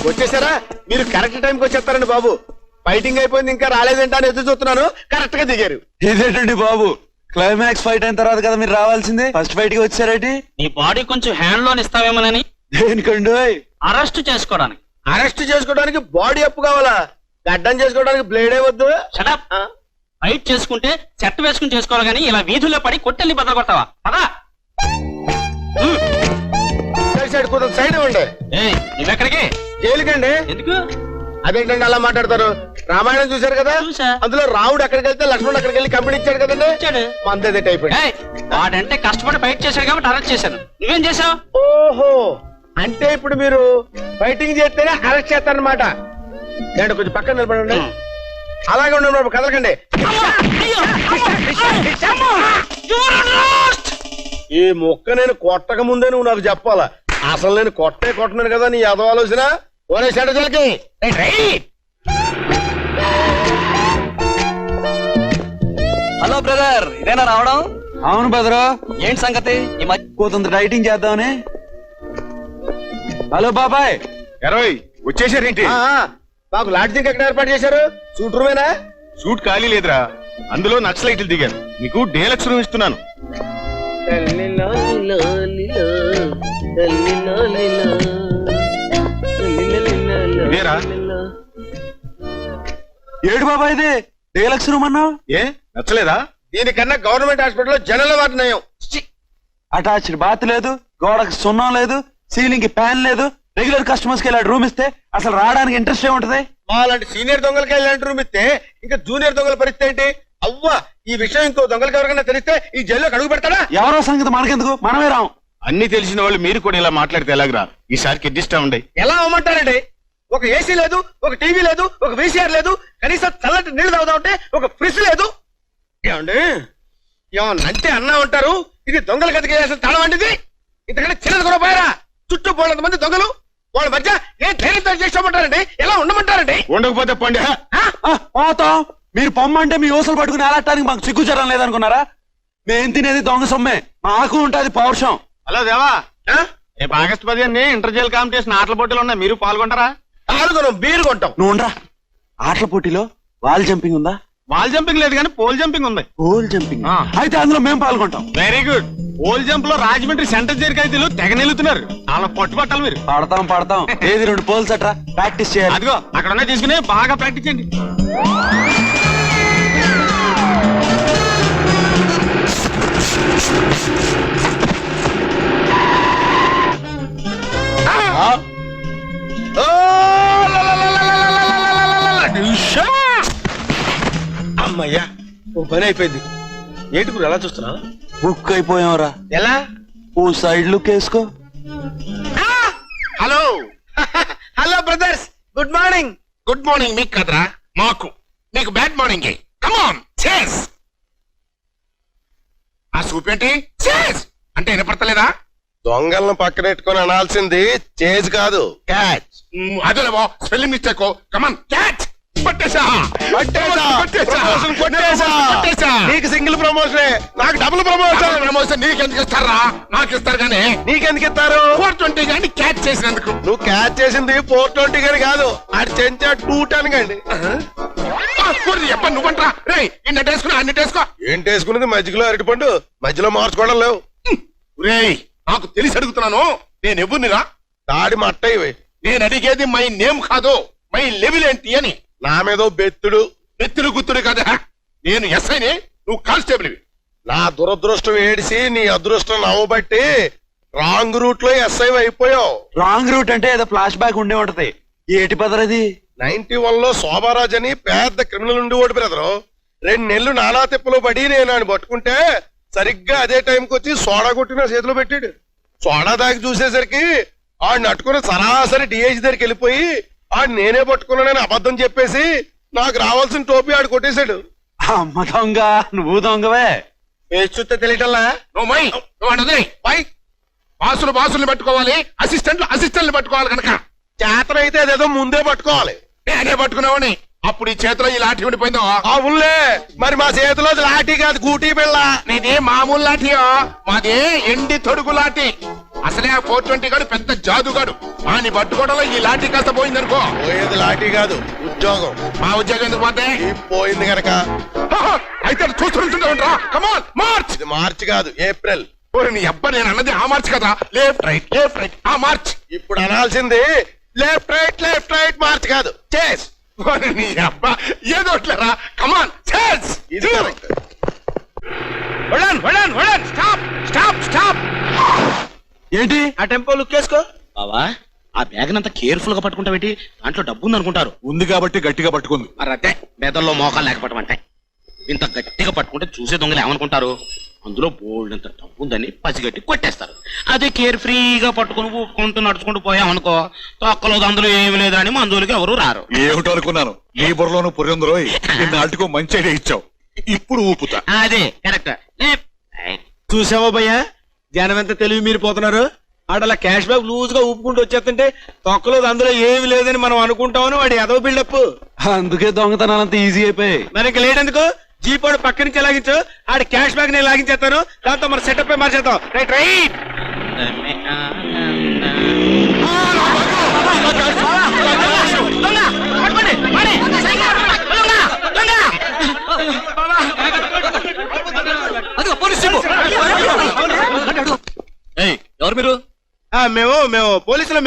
వచ్చేసారా? మీరు కరెక్ట్ టైంకి వచ్చేస్తారండి బాబు. ఫైటింగ్ అయిపోయింది ఇంకా రాలేదంటే అని ఎదురు చూస్తున్నాను. కరెక్ట్ గా దిగారు. ఇదేంటండి బాబు, క్లైమాక్స్ ఫైట్ అయిన తర్వాత కదా మీరు రావాల్సిందే. ఫస్ట్ ఫైట్ కి వచ్చారేంటి? నీ బాడీ కొంచెం హ్యాండ్ లోన్ ఇస్తావేమోనని. దేనికండి? అరెస్ట్ చేసుకోవడానికి. అరెస్ట్ చేసుకోవడానికి బాడీ అప్పు కావాలా? గడ్డం చేసుకోవడానికి బ్లేడే వద్దు. షటప్. ఫైట్ చేసుకుంటే చెట్టు వేసుకుని చేసుకోవాలి కానీ ఇలా వీధుల్లో పడి కొట్టెల్లి బద్దలు కొడతావా? పదా. సైడ్ కొంచెం సైడ్ ఇవ్వండి. నువ్వెక్కడికి? జైలుకండి. ఎందుకు? అదేంటండి అలా మాట్లాడతారు? రామాయణం చూశారు కదా, అందులో రావుడు ఎక్కడికి వెళ్తే లక్ష్మణుడు అక్కడికి వెళ్ళి కంపెనీ ఇచ్చాడు కదండి. మందే టైప్. వాడంటే కష్టపడి ఫైట్ చేశాడు కాబట్టి అరెస్ట్ చేశాను. నువ్వేం చేసావు? ఓహో, అంటే ఇప్పుడు మీరు ఫైటింగ్ చేస్తేనే అరెస్ట్ చేస్తారనమాట. నేను కొంచెం పక్కన నిలబడండి. అలాగే ఉండండి, కదలకండి. ఈ మొక్క నేను కొట్టక ముందే నువ్వు నాకు చెప్పాలా? అసలు నేను కొట్టనాను కదా నీ అదో ఆలోచన. ఓరే షటజల్కి హలో బ్రదర్, ఇదేనా రావడం? అవును బ్రదరు. ఏంటి సంగతి? ఈ మధ్య పోతుంది డైటింగ్ చేద్దామని. హలో బాబాయ్. 20 వచ్చేసారేంటి? మాకు లాడ్జింగ్ ఎక్కడ ఏర్పాటు చేశారు? సూట్ రూమేనా? సూట్ ఖాళీ లేదురా, అందులో నక్సలైట్లు దిగారు. నీకు డేలక్స్ రూమ్ ఇస్తున్నాను. ఇదేరా? ఏడు బాబాయ్ ఇది డీలక్స్ రూమ్ అన్నావు? ఏ నచ్చలేదా? దీనికన్నా గవర్నమెంట్ హాస్పిటల్లో జనరల్ వార్డు నయం. అటాచ్డ్ బాత్ లేదు, గోడకు సున్నం లేదు, సీలింగ్ కి ఫ్యాన్ లేదు. రెగ్యులర్ కస్టమర్స్ కి ఇలా రూమ్ ఇస్తే అసలు రావడానికి ఇంట్రెస్ట్ ఏముంటది? అలాంటి సీనియర్ దొంగలకి ఇలాంటి రూమ్ ఇస్తే ఇంకా జూనియర్ దొంగల పరిస్థితి ఏంటి? అవ్వా, ఈ విషయం ఇంకో దొంగలకి ఎవరికైనా తెలిస్తే ఈ జైల్లోకి అడుగు పెడతాడా? ఎవరో సంగతి మనకెందుకు, మనమే రాం. అన్ని తెలిసిన వాళ్ళు మీరు కూడా ఇలా మాట్లాడితే ఎలాగరా? ఈసారికి అడ్జస్ట్ అవ్వండి. ఎలా అవ్వమంటారండి? ఒక ఏసీ లేదు, ఒక టీవీ లేదు, ఒక వీసీఆర్ లేదు, కనీసం చల్లటి నీళ్లు తాగుదామంటే ఒక ఫ్రిడ్జ్ లేదు. ఏమండి, ఏమన్నంటే అన్నా ఉంటారు. ఇది దొంగల గదికి వేసిన తాళం అండి. ఇంతకంటే చిన్నది కూడా పోయారా? చుట్టూ 400 మంది దొంగలు, వాళ్ళ మధ్య ఏం ధైర్యంతో చేసుకోమంటారండి? ఎలా ఉండమంటారండి? ఉండకపోతే పండి. పోతాం. మీరు పొమ్మంటే మీ ఊసలు పట్టుకుని అలాటానికి మాకు సిగ్గుచరం లేదనుకున్నారా? మేం తినేది దొంగ సొమ్మే, మాకు ఉంటది పౌరుషం. హలో దేవా, రేపు ఆగస్టు 15 ఇంటర్ జైల్ కాంపిటీషన్ ఆటల పోటీలు ఉన్నాయి, మీరు పాల్గొంటారా? పాల్గొనం, బీరు కొంటాం. నువ్వు ఉండరా. ఆటల పోటీలో వాల్ జంపింగ్ ఉందా? వాల్ జంపింగ్ లేదు కానీ పోల్ జంపింగ్ ఉంది. పోల్ జంపింగ్ అయితే అందులో మేము పాల్గొంటాం. Very good. పోల్ జంప్ లో రాజమండ్రి సెంటర్ జైలు తెగ నిలుతున్నారు. అలా పట్టుబట్టాలి మీరు. పడతాం. ఏది 2 పోల్స్ అట్రా ప్రాక్టీస్ చేయాలి. అదిగో అక్కడ ఉన్నాయి, తీసుకుని బాగా ప్రాక్టీస్ చేయండి. అమ్మయ్యా, ఓ పని అయిపోయింది. ఏంటి ఇప్పుడు ఎలా చూస్తున్నా? బుక్ అయిపోయావరా. ఎలా? ఓ సైడ్ లుక్ వేసుకో. Hello hello brothers, good morning. Good morning మీకు కదరా, మాకు. నీకు బ్యాడ్ మార్నింగ్. కమాన్ చేస్. ఆ సూప్ ఏంటి? చేస్ అంటే వినపడతలేదా? దొంగలను పక్కనెట్టుకొని అనాల్సింది చేజ్ కాదు, క్యాచ్. అదేలేవో స్పెల్లింగ్ మిస్టేక్. Come on catch. నీకు సింగిల్ ప్రమోషన్, నాకు డబుల్ ప్రమోషన్. ప్రమోషన్ నీకెందుకు ఇస్తారా? నాకు ఇస్తారు కానీ. నీకెందుకు ఇస్తారు? 420 కానీ క్యాచ్ చేసినందుకు. నువ్వు క్యాచ్ చేసింది 420 కానీ కాదు, అది చెంచా 210 కండి. ఎప్ప నువ్వంటరా? రే ఇన్నట్టేసుకుని అన్నిటేసుకో. ఏంటేసుకున్నది? మధ్యలో అరటిపండు, మధ్యలో మార్చుకోవడం లేవు. రే నాకు తెలిసి అడుగుతున్నాను, నేను ఎవరినిరా? తాడి మట్ట ఇవి. నేను అడిగేది మై నేమ్ కాదు, మై లెవెల్ ఏంటి అని. నా మీద బెత్తుడు బెత్తుడు గుత్తుడు కదా. నేను ఎస్ఐని, నువ్వు కానిస్టేబుల్. నా దురదృష్టం ఏడిసి నీ అదృష్టం నవ్వబట్టి రాంగ్ రూట్ లో ఎస్ఐ అయిపోయావు. రాంగ్ రూట్ అంటే ఏదో ఫ్లాష్ బ్యాక్ ఉండే ఉంటది. ఏటి పదరది? 91 లో శోభారాజ్ అని పెద్ద క్రిమినల్ ఉండి ఓడి బ్రదరు. 2 నెలలు నానా తిప్పలు పడి నేను ఆయన పట్టుకుంటే సరిగ్గా అదే టైంకి వచ్చి సోడా కొట్టి నా చేతిలో పెట్టాడు. సోడా దాకి చూసేసరికి ఆడిని అట్టుకుని సరాసరి డిఐజీ దగ్గరికి వెళ్ళిపోయి ఆడు నేనే పట్టుకున్నానని అబద్ధం చెప్పేసి నాకు రావాల్సిన టోపీ ఆడు కొట్టేశాడు. అమ్మ దొంగ, నువ్వు దొంగవే. చూస్తే తెలియటల్లా. బాసులు పట్టుకోవాలి, అసిస్టెంట్లు పట్టుకోవాలి కనుక. చేతన అయితే అదేదో ముందే పట్టుకోవాలి. నేనే పట్టుకున్నావని అప్పుడు ఈ చేతిలో ఈ లాఠీ ఉండిపోయిందో. అవునులే, మరి మా చేతిలో లాఠీ కాదు, గూటీ బిళ్ళ. నీది మామూలు లాఠీయో, మాది ఎండి తొడుగు లాఠీ. అసలే ఆ 420 గాడు పెద్ద జాదుగాడు వాని పట్టుకోవడంలో ఈ లాఠీ కాస్త పోయిందనుకో పోయేది లాఠీ కాదు ఉద్యోగం. మా ఉద్యోగం ఎందుకు పోతే ఈ పోయింది గనక. అయితే చూస్తుంటా కమాన్ మార్చ్. ఇది మార్చి కాదు, ఏప్రిల్. ఓరి నీ అబ్బా, నేను అన్నది ఆ మార్చ్ కదా. లెఫ్ట్ రైట్ ఆ మార్చ్. ఇప్పుడు అనాల్సింది లెఫ్ట్ రైట్ మార్చ్ కాదు, చేస్. ఓరి నీ అబ్బా, ఏదో ఒకట్లేరా. కమాన్ చేస్. ఇది correct. స్టాప్. ఏంటి ఆ టెంపో లుక్ వేసుకో. బావా ఆ బ్యాగ్ అంతా కేర్ఫుల్ గా పట్టుకుంటావేంటి? దాంట్లో డబ్బు ఉంది అనుకుంటారు. ఉంది కాబట్టి గట్టిగా పట్టుకుంది. మరి అదే మెదల్లో మోకాలు లేకపోవటం అంటే. ఇంత గట్టిగా పట్టుకుంటే చూసే దొంగలు ఏమనుకుంటారు? అందులో బోల్డ్ అంత డబ్బు ఉందని పసిగట్టి కొట్టేస్తారు. అదే కేర్ ఫ్రీగా పట్టుకుని ఊపుకుంటూ నడుచుకుంటూ పోయామనుకో, తొక్కలో అందులో ఏమి లేదా అని మందులకి ఎవరు రారు. ఏమిటో అనుకున్నాను, నీ బుర్రలోను పురిందరోయ్. నాటికో మంచి ఐడియా ఇచ్చావు. ఇప్పుడు ఊపుతా. అదే కరెక్ట్. చూసావా భయ్యా, జనం ఎంత తెలివి మీరు పోతున్నారు. ఆడలా క్యాష్ బ్యాక్ లూజ్ గా ఊపుకుంటూ వచ్చేస్తుంటే తొక్కలో అందులో ఏమి లేదని మనం అనుకుంటామని వాడి ఎదవ బిల్డప్. అందుకే దొంగతనాలు అంత ఈజీ అయిపోయాయి. మరి ఇంక లేట్ ఎందుకు, జీప్ వాడు పక్క నుంచి లాగించు, ఆడి క్యాష్ బ్యాగ్ నేను లాగించేస్తాను. దాంతో మన సెటప్ మార్చేద్దాం. రైట్. ఎవరు మీరు? మేము పోలీసులు.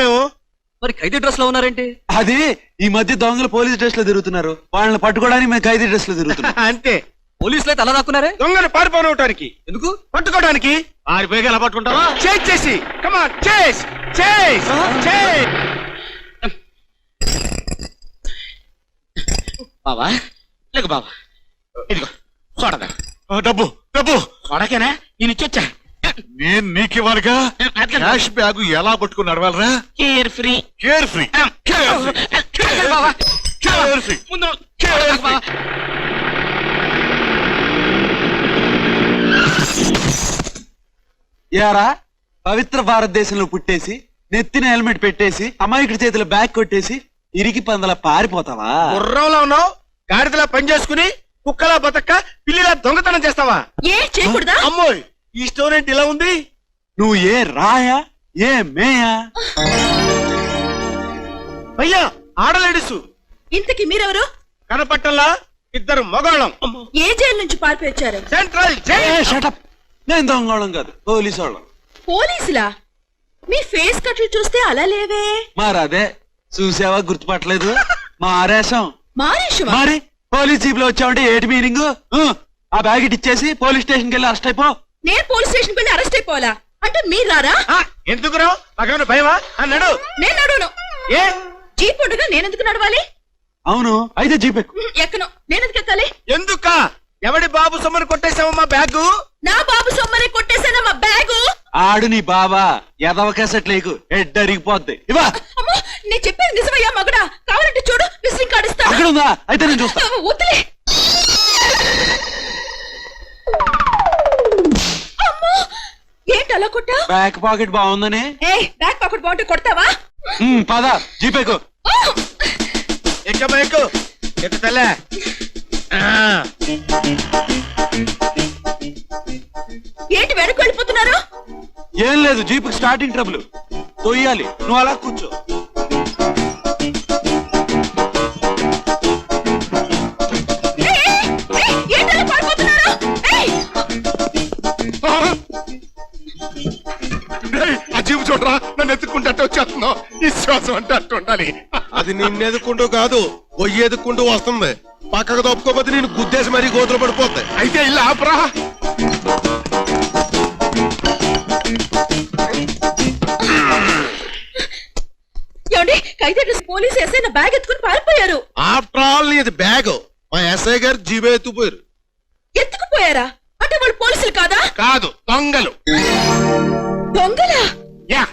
మరి ఖైదీ డ్రెస్ లో ఉన్నారేంటి? అది ఈ మధ్య దొంగలు పోలీస్ డ్రెస్ లో తిరుగుతున్నారు. వాళ్ళని పట్టుకోవడానికి మేము ఖైదీ డ్రెస్ లో తిరుగుతున్నాం. అంతే. పోలీసులు అయితే అలా దాక్కున్నారే? దొంగలు పారిపోవడానికి ఎందుకు? పట్టుకోవడానికి. పారిపోయి ఎలా పట్టుకుంటారా? చేసి కమాన్ చేస్. బావా లేక బావా, ఇదిగో చూడదా. డబ్బు చూడకేనా నేను ఇచ్చొచ్చా. నేను నీకివ్వాలిగా. క్యాష్ బ్యాగ్ ఎలా పట్టుకుని నడవాలరా? Care free. Care free. బావా కేర్ ఫ్రీ. ముందు బావా. యారా, పవిత్ర భారతదేశంలో పుట్టేసి నెత్తిన హెల్మెట్ పెట్టేసి అమాయకుడి చేతిలో బ్యాగ్ కొట్టేసి ఇరికి పందల పారిపోతావా? గుర్రంలో ఉన్నావు, గాడిదలా పని చేసుకుని కుక్కలా బతక్క పిల్లిలా దొంగతనం చేస్తావా? ఏ చేయకూడదా? అమ్మోయ్, ఈ స్టోరీ ఏంటి ఇలా ఉంది? నువ్వు ఏ రాయా ఏ మేయా? అయ్యా, ఆడలేడీసు ఇంతకి మీరెవరు? కనపట్టంలా ఇద్దరు మగాళ్ళం. ఏ జైలు నుంచి పారిపోయి వచ్చారు? సెంట్రల్ ఏ, జైల్. shut up. నేను దొంగోళం కాదు, పోలీసు వాళ్ళం. పోలీసులా? మీ ఫేస్ కట్లు చూస్తే అలా లేవే. మరదే చూసావా, గుర్తుపట్టలేదు? మారేశం. మారేషువా? మరి పోలీస్ జీప్ లో వచ్చావంటే ఏటి మీనింగ్? ఆ బ్యాగ్ ఇటు ఇచ్చేసి పోలీస్ స్టేషన్ కి వెళ్ళి అరెస్ట్ అయిపో. నేను పోలీస్ స్టేషన్ వెళ్ళి అరెస్ట్ అయిపోవాలా? అంటే మీరు రారా? ఎందుకు రావు? నాకేమైనా భయమా? అన్నాడు. నేను నడువును. ఏ జీప్ ఉండగా నేనెందుకు నడవాలి? అవును, అయితే జీప్ ఎక్కు. ఎక్కను. నేనెందుకు ఎక్కాలి? ఎందుక? ఎవడి బాబు సొమ్మని కొట్టేసావమ్మా బ్యాగు? నా బాబు సొమ్మని కొట్టేసానా మా బ్యాగు? ఆడు నీ బాబా, ఎదవ కేసెట్ లేకు, హెడ్ అరిగిపోద్ది. ఇవా అమ్మో, నేను చెప్పేది నిజమయ్యా మగడా. కావాలంటే చూడు, విసిరింగ్ కార్డు ఇస్తాను. అక్కడ ఉందా? అయితే నేను చూస్తా. వద్దులే. అమ్మో, ఏంటి అలా కొట్టా? బ్యాక్ పాకెట్ బాగుందని. బ్యాక్ పాకెట్ బాగుంటే కొడతావా? పద జీప్ ఎక్కు. ఎక్కమ్మా, ఎక్కు. ఎక్కు తల్లే. ఏంటి వెనక్కి వెళ్ళిపోతున్నారు? ఏం లేదు, జీప్ స్టార్టింగ్ ట్రబుల్. తొయ్యాలి, నువ్వు అలా కూర్చో. ఏంటి అలా పడిపోతున్నారు? ఆ జీపు చూడరా, నన్ను ఎత్తుకుంటే వచ్చేస్తున్నావు. విశ్వాసం అంటే అట్టు ఉండాలి. అది నిన్నెదుకుంటూ కాదు, పొయ్యి ఎదుక్కుంటూ వస్తుంది. పక్కకు తప్పుకోపోతే నేను గుద్దేసి మరీ గోతులు పడిపోతాయి. అయితే ఇల్లు ఆపరా. ఏమండి, ఖైదీ డ్రెస్ పోలీసు ఎస్ఐ నా బ్యాగ్ ఎత్తుకుని పారిపోయారు. ఆఫ్టర్ ఆల్ నీది బ్యాగ్, మా ఎస్ఐ గారు జీబే ఎత్తుపోయారు. ఎత్తుకుపోయారా? అంటే వాళ్ళు పోలీసులు కాదా? కాదు, దొంగలు. దొంగలా? యా